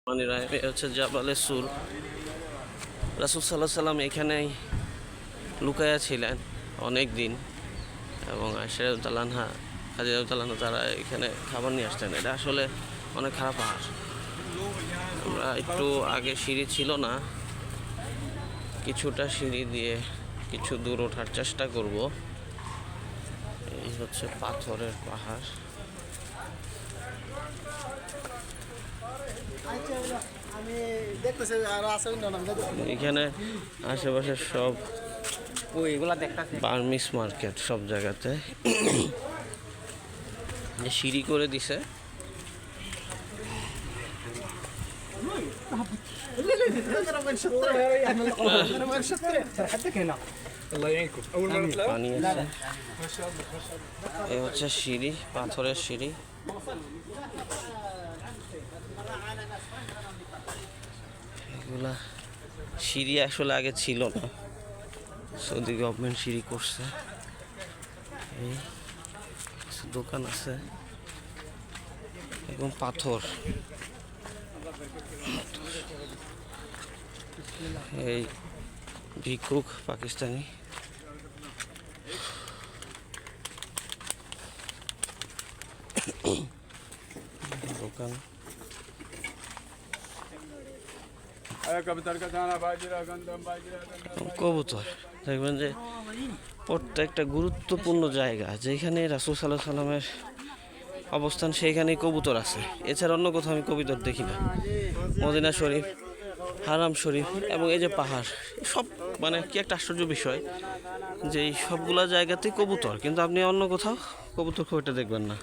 হচ্ছে জাবালে সুর। রাসূল সাল্লাল্লাহু আলাইহি সাল্লাম এখানেই লুকায়া ছিলেন অনেক দিন, এবং আয়েশা রাদিয়াল্লাহু আনহা, খাদিজা রাদিয়াল্লাহু আনহা তারা এখানে খাবার নিয়ে আসতেন। এটা আসলে অনেক খারাপ পাহাড়। আমরা একটু আগে সিঁড়ি ছিল না, কিছুটা সিঁড়ি দিয়ে কিছু দূর ওঠার চেষ্টা করব। এই হচ্ছে পাথরের পাহাড়। এখানে আশেপাশে সব বার্মিস মার্কেট, সব জায়গাতে সিঁড়ি করে দিছে। পানি আছে। এই হচ্ছে সিঁড়ি, পাথরের সিঁড়ি। এগুলা সিঁড়ি আসলে আগে ছিল না, সৌদি গভর্নমেন্ট সিঁড়ি করছে। এই দোকান আছে এবং পাথর। এই ভিক্ষুক পাকিস্তানি। দোকান কবুতর দেখবেন যে প্রত্যেকটা গুরুত্বপূর্ণ জায়গা যেখানে রাসূল সাল্লাল্লাহু আলাইহি সাল্লামের অবস্থান, সেইখানেই কবুতর আছে। এছাড়া অন্য কোথাও আমি কবুতর দেখি না। মদিনা শরীফ, হারাম শরীফ এবং এই যে পাহাড়, সব মানে কি একটা আশ্চর্য বিষয় যে এই সবগুলা জায়গাতেই কবুতর, কিন্তু আপনি অন্য কোথাও কবুতর খুব একটা দেখবেন না।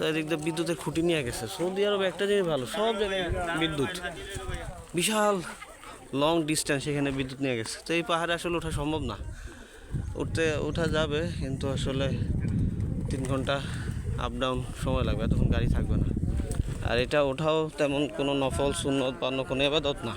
এদিক দিয়ে বিদ্যুতের খুঁটি নিয়ে গেছে। সৌদি আরবে একটা জিনিস ভালো, সব জায়গায় বিদ্যুৎ, বিশাল লং ডিস্টেন্স এখানে বিদ্যুৎ নিয়ে গেছে। তো এই পাহাড়ে আসলে ওঠা সম্ভব না। ওঠা যাবে, কিন্তু আসলে 3 ঘন্টা আপ ডাউন সময় লাগবে, এতক্ষণ গাড়ি থাকবে না। আর এটা ওঠাও তেমন কোনো নফল সুন্নত বা অন্য কোনো ইবাদত না।